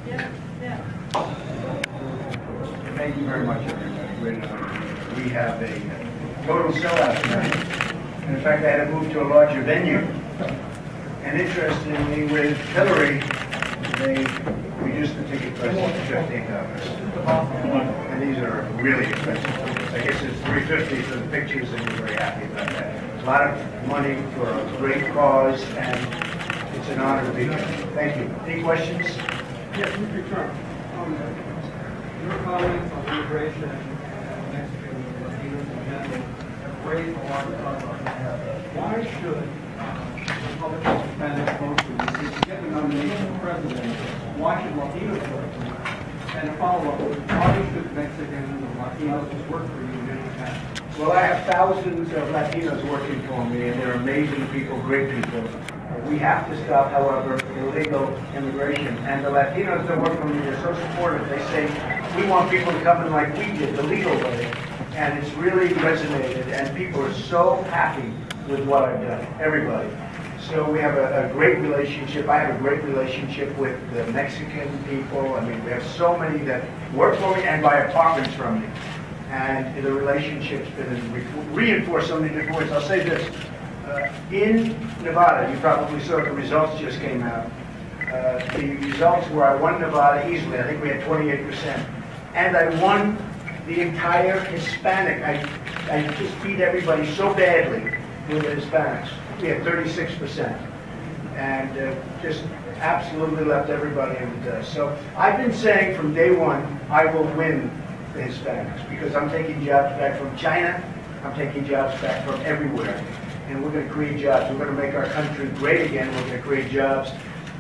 Yeah, yeah. Thank you very much, everybody. We have a total sellout tonight. And in fact, I had to move to a larger venue. And interestingly, with Hillary, they reduced the ticket price to $15. And these are really expensive tickets. I guess it's $3.50 for the pictures, and we're very happy about that. It's a lot of money for a great cause, and it's an honor to be here. Thank you. Any questions? Yes, Mr. Trump. Your comments on immigration and Mexican Latinos in general have raised a lot of thought. Why should Republicans, Hispanics, mostly, if you get the nomination for president, why should Latinos vote for you? And a follow-up, why should Mexicans or Latinos just work for you in any capacity? Well, I have thousands of Latinos working for me, and they're amazing people, great people. We have to stop, however, illegal immigration. And the Latinos that work for me are so supportive. They say, we want people to come in like we did, the legal way. And it's really resonated, and people are so happy with what I've done, everybody. So we have a great relationship. I have a great relationship with the Mexican people. I mean, we have so many that work for me and buy apartments from me. And the relationship's been reinforced so many different ways. I'll say this. In Nevada, you probably saw the results just came out. The results were I won Nevada easily. I think we had 28%. And I won the entire Hispanic. I just beat everybody so badly with the Hispanics. We had 36%. And just absolutely left everybody in the dust. So I've been saying from day one, I will win the Hispanics because I'm taking jobs back from China. I'm taking jobs back from everywhere. And we're going to create jobs. We're going to make our country great again. We're going to create jobs.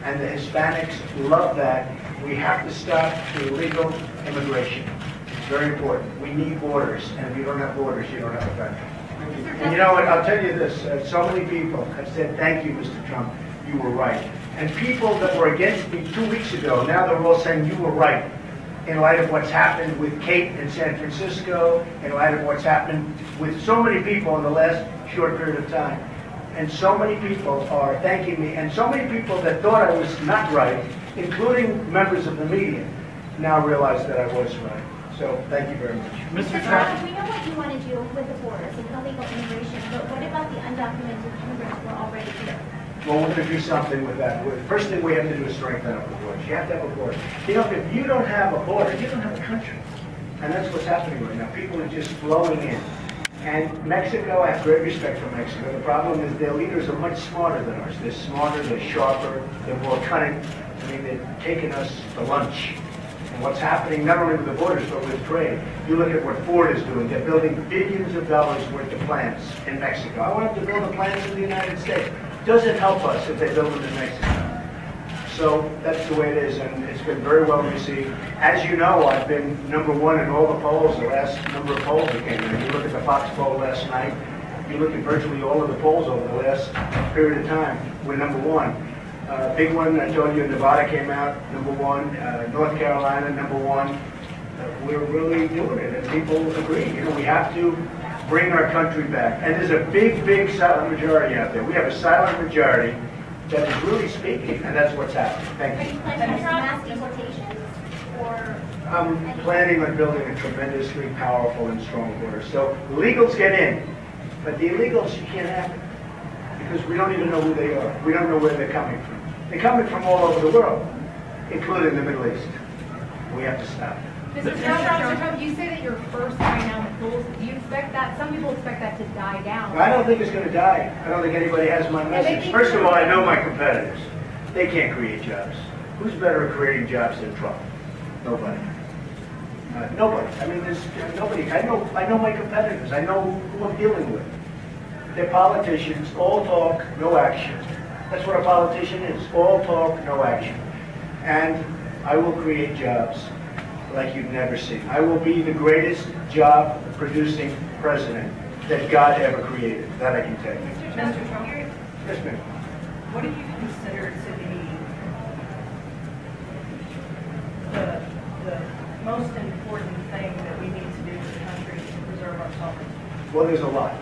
And the Hispanics love that. We have to stop the illegal immigration. It's very important. We need borders. And if you don't have borders, you don't have a country. And you know what? I'll tell you this. So many people have said, thank you, Mr. Trump. You were right. And people that were against me 2 weeks ago, now they're all saying you were right. In light of what's happened with Kate in San Francisco, in light of what's happened with so many people in the last short period of time. And so many people are thanking me, and so many people that thought I was not right, including members of the media, now realize that I was right. So thank you very much. Mr. Trump, we know what you want to do with the borders and illegal immigration, but what about the undocumented immigrants who are already here? Well, we're going to do something with that. First thing we have to do is strengthen up the borders. You have to have a border. You know, if you don't have a border, you don't have a country. And that's what's happening right now. People are just flowing in. And Mexico, I have great respect for Mexico. The problem is their leaders are much smarter than ours. They're smarter, they're sharper, they're more cunning. I mean, they're taking us to lunch. And what's happening not only with the borders, but with trade. You look at what Ford is doing. They're building billions of dollars worth of plants in Mexico. I want them to build the plants in the United States. Doesn't help us if they build them in Mexico. So that's the way it is, and it's been very well received. As you know, I've been #1 in all the polls, the last number of polls that came in. You look at the Fox poll last night, you look at virtually all of the polls over the last period of time, we're #1. Big one, I told you, Nevada came out, #1. North Carolina, #1. We're really doing it, and people agree. You know, we have to bring our country back. And there's a big, big silent majority out there. We have a silent majority that is really speaking, and that's what's happening. Thank you. Are you planning on mass deportations? Or I'm planning on building a tremendously powerful and strong border. So illegals get in, but the illegals, you can't have it. Because we don't even know who they are. We don't know where they're coming from. They're coming from all over the world, including the Middle East. We have to stop it. Mr. Trump, you say that you're first right now in the polls. Do you expect that? Some people expect that to die down. I don't think it's going to die. I don't think anybody has my message. First of all, I know my competitors. They can't create jobs. Who's better at creating jobs than Trump? Nobody. Nobody. I mean, there's nobody. I know my competitors. I know who I'm dealing with. They're politicians. All talk, no action. That's what a politician is. All talk, no action. And I will create jobs like you've never seen. I will be the greatest job-producing president that God ever created. That I can tell you. Mr. Trump, Yes, ma'am. what do you consider to be the most important thing that we need to do as a country to preserve our sovereignty? Well, there's a lot.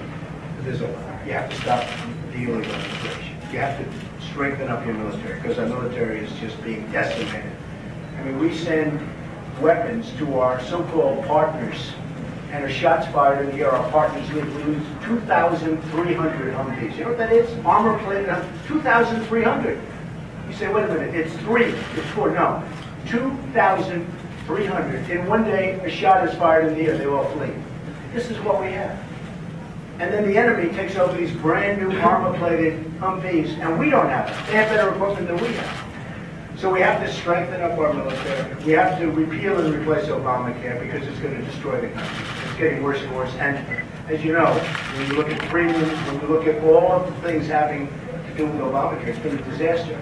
There's a lot. You have to stop the illegal immigration. You have to strengthen up your military because our military is just being decimated. I mean, we send weapons to our so-called partners, and a shot's fired in the air, our partners we lose 2,300 Humvees. You know what that is? Armor plated, 2,300. You say, wait a minute, it's 3, it's 4. No, 2,300. In one day, a shot is fired in the air, they all flee. This is what we have. And then the enemy takes over these brand new armor-plated Humvees, and we don't have it. They have better equipment than we have. So we have to strengthen up our military. We have to repeal and replace Obamacare because it's going to destroy the country. It's getting worse and worse. And as you know, when you look at premiums, when you look at all of the things having to do with Obamacare, it's been a disaster.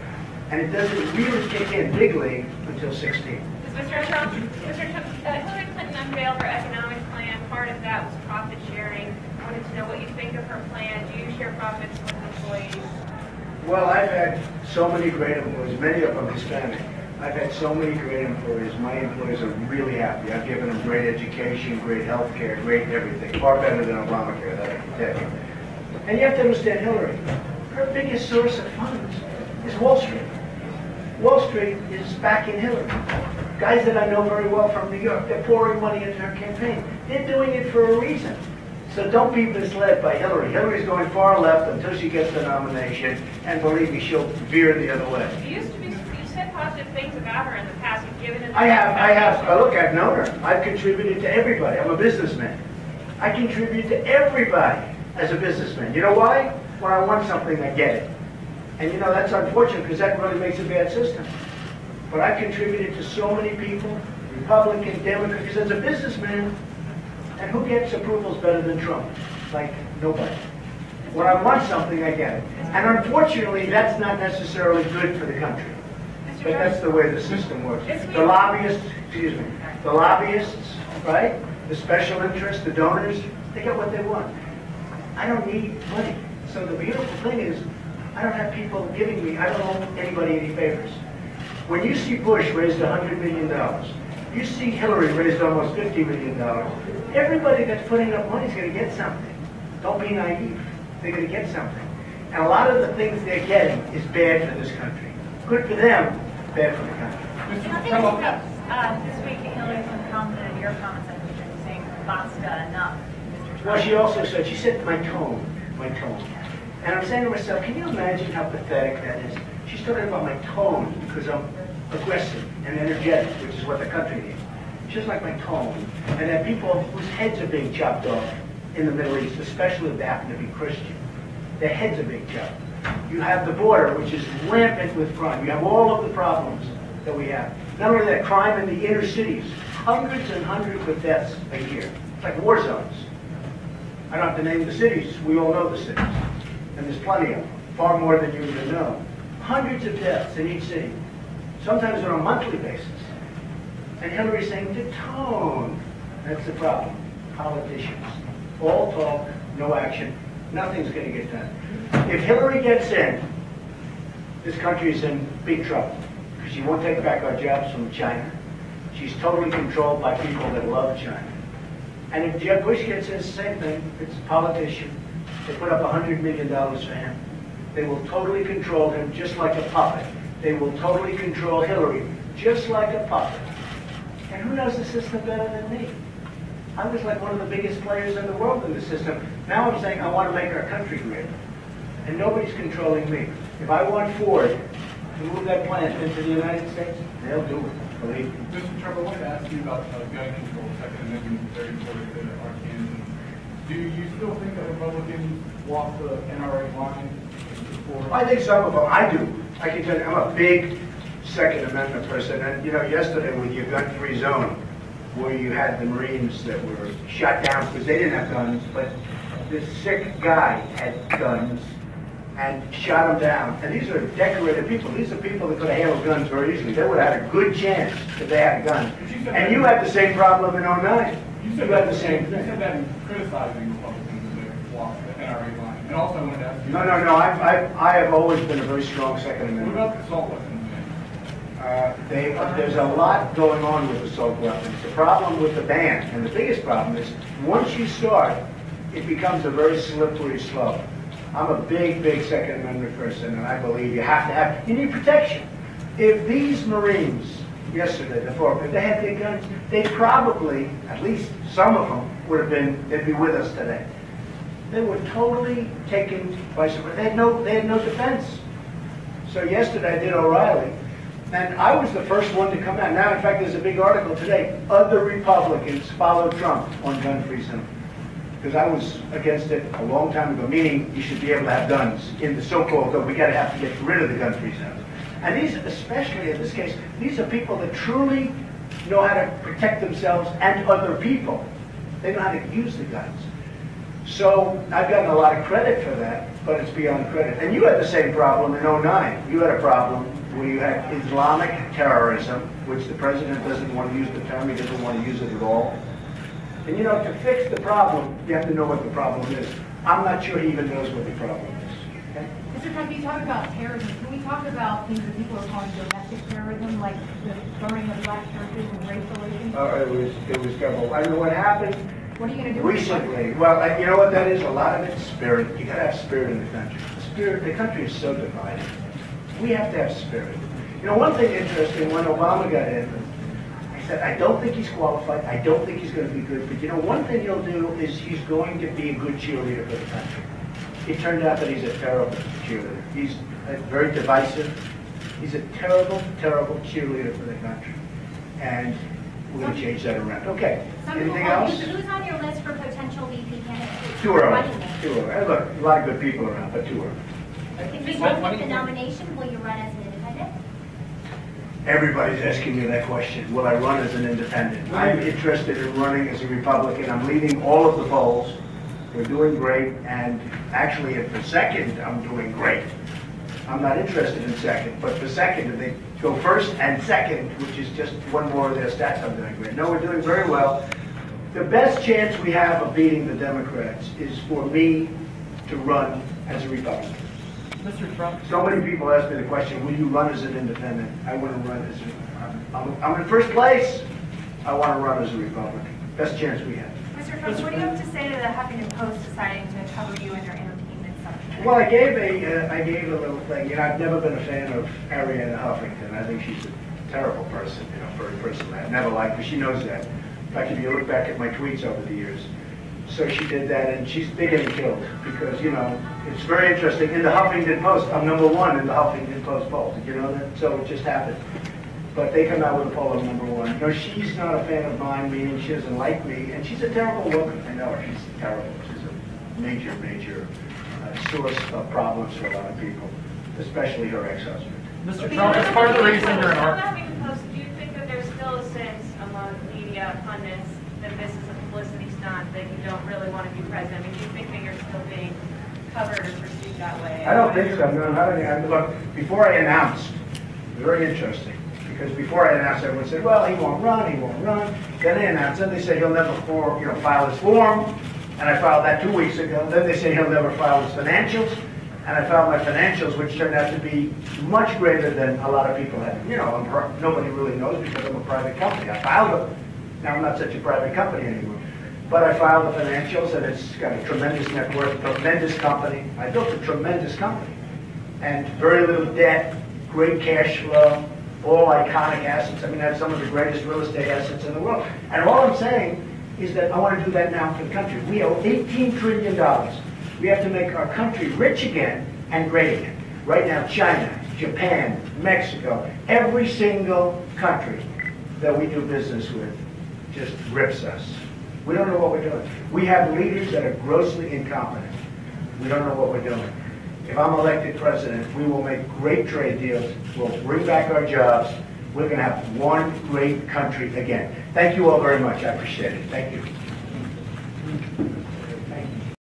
And it doesn't really kick in bigly until 16. Mr. Trump, Hillary Clinton unveiled her economic plan. Part of that was profit sharing. I wanted to know what you think of her plan. Do you share profits with employees? Well, I've had so many great employees, many of them Hispanic. I've had so many great employees. My employees are really happy. I've given them great education, great health care, great everything. Far better than Obamacare, that I can tell you. And you have to understand Hillary. Her biggest source of funds is Wall Street. Wall Street is backing Hillary. Guys that I know very well from New York, they're pouring money into her campaign. They're doing it for a reason. So don't be misled by Hillary. Hillary's going far left until she gets the nomination, and believe me, she'll veer the other way. You said positive things about her in the past. You've given it. I have. Look, I've known her. I've contributed to everybody. I'm a businessman. I contribute to everybody as a businessman. You know why? When I want something, I get it. And you know, that's unfortunate because that really makes a bad system. But I've contributed to so many people, Republican, Democrat, because as a businessman, and who gets approvals better than Trump? Like, nobody. When I want something, I get it. And unfortunately, that's not necessarily good for the country. But that's the way the system works. The lobbyists, right? The special interests, the donors, they get what they want. I don't need money. So the beautiful thing is, I don't have people giving me, I don't owe anybody any favors. When you see Bush raised $100 million, you see Hillary raised almost $50 million, everybody that's putting up money is going to get something. Don't be naive. They're going to get something. And a lot of the things they're getting is bad for this country. Good for them, bad for the country. This week, Hillary Clinton commented on your comments on Twitter saying, "Basta, enough." Mr. Trump. Well, she also said, she said my tone. And I'm saying to myself, can you imagine how pathetic that is? She's talking about my tone because I'm aggressive and energetic, which is what the country needs. Just like my tone. And that people whose heads are being chopped off in the Middle East, especially if they happen to be Christian, their heads are being chopped. You have the border, which is rampant with crime. You have all of the problems that we have. Not only that, crime in the inner cities. Hundreds and hundreds of deaths a year. It's like war zones. I don't have to name the cities. We all know the cities. And there's plenty of them. Far more than you even know. Hundreds of deaths in each city. Sometimes on a monthly basis. And Hillary's saying the tone. That's the problem. Politicians. All talk, no action. Nothing's going to get done. If Hillary gets in, this country is in big trouble. Because she won't take back our jobs from China. She's totally controlled by people that love China. And if Jeb Bush gets in, it's the same thing. It's a politician. They put up $100 million for him. They will totally control him just like a puppet. They will totally control Hillary just like a puppet. And who knows the system better than me? I was like one of the biggest players in the world in the system. Now I'm saying I want to make our country great. And nobody's controlling me. If I want Ford to move that plant into the United States, they'll do it. Believe me. Mr. Trump, I wanted to ask you about gun control, Second Amendment, very important to our Kansans. Do you still think that Republicans walk the NRA line? I think some of them, I do. I can tell you, I'm a big Second Amendment person. And, you know, yesterday with your gun-free zone, where you had the Marines that were shot down because they didn't have guns, but this sick guy had guns and shot them down. And these are decorated people. These are people that could have handled guns very easily. They would have had a good chance if they had a gun. And you had the same problem in 09. You had the same thing. You said that in criticizing Republicans that walk the NRA line. And also I wanted to ask you... No. I have always been a very strong Second Amendment. What about the assault weapons? There's a lot going on with assault weapons. The problem with the ban, and the biggest problem is, once you start, it becomes a very slippery slope. I'm a big Second Amendment person, and I believe you have to have, you need protection. If these Marines yesterday, before, if they had their guns, they probably, at least some of them, they'd be with us today. They were totally taken by surprise. They had no defense. So yesterday I did O'Reilly, and I was the first one to come out. Now, in fact, there's a big article today. Other Republicans followed Trump on gun-free zone. Because I was against it a long time ago, meaning you should be able to have guns in the so-called, we got to have to get rid of the gun-free zones. And these, especially in this case, these are people that truly know how to protect themselves and other people. They know how to use the guns. So I've gotten a lot of credit for that, but it's beyond credit. And you had the same problem in '09. You had a problem where you had Islamic terrorism, which the president doesn't want to use the term, he doesn't want to use it at all. And you know, to fix the problem, you have to know what the problem is. I'm not sure he even knows what the problem is. Okay? Mr. Trump, you talk about terrorism. Can we talk about things that people are calling domestic terrorism, like the burning of black churches and race relations? It was terrible. I mean, what happened What are you going to do recently? Well, you know what that is? A lot of it's spirit. You got to have spirit in the country. Spirit. The country is so divided. We have to have spirit. You know, one thing interesting, when Obama got in, I said, I don't think he's qualified. I don't think he's going to be good. But you know, one thing he'll do is he's going to be a good cheerleader for the country. It turned out that he's a terrible cheerleader. He's very divisive. He's a terrible, terrible cheerleader for the country. And we're going to change that around. Okay. Anything else? Who's on your list for potential VP candidates? Too early. Too early. Look, a lot of good people around, but too early. If you don't get the nomination, will you run as an independent? Everybody's asking me that question. Will I run as an independent? I'm interested in running as a Republican. I'm leading all of the polls. We're doing great. And actually, for second, I'm doing great. I'm not interested in second. But for second, if they go first and second, which is just one more of their stats, I'm doing great. No, we're doing very well. The best chance we have of beating the Democrats is for me to run as a Republican. Mr. Trump. So many people ask me the question, will you run as an independent? I want to run as I'm in first place. I want to run as a Republican. Best chance we have. Mr. Trump, what do you have to say to the Huffington Post deciding to cover you in their entertainment section? Well, I gave a little thing. You know, I've never been a fan of Arianna Huffington. I think she's a terrible person, you know, very personally. I've never liked her. She knows that. In fact, if you look back at my tweets over the years. So she did that, and they're getting killed because, you know, it's very interesting. In the Huffington Post, I'm #1 in the Huffington Post poll. Did you know that? So it just happened. But they come out with a poll of #1. No, she's not a fan of mine, meaning she doesn't like me, and she's a terrible woman. I know her. She's terrible. She's a major source of problems for a lot of people, especially her ex-husband. Mr. Trump, as part of the reason you're in On our... the Huffington Post, do you think that there's still a sense among media pundits that this is a publicity stunt, that you don't really want to be president? I mean, do you think that you're still being covered or perceived that way? I don't think so. No, not any. Look, before I announced, very interesting, because before I announced, everyone said, well, he won't run. Then they announced it. They said he'll never file his form, and I filed that 2 weeks ago. Then they said he'll never file his financials, and I filed my financials, which turned out to be much greater than a lot of people had. You know, nobody really knows because I'm a private company. I filed them. Now I'm not such a private company anymore. But I filed the financials, and it's got a tremendous net worth, tremendous company. I built a tremendous company. And very little debt, great cash flow, all iconic assets. I mean, I have some of the greatest real estate assets in the world. And all I'm saying is that I want to do that now for the country. We owe $18 trillion. We have to make our country rich again and great again. Right now, China, Japan, Mexico, every single country that we do business with just rips us. We don't know what we're doing. We have leaders that are grossly incompetent. We don't know what we're doing. If I'm elected president, we will make great trade deals. We'll bring back our jobs. We're going to have one great country again. Thank you all very much. I appreciate it. Thank you.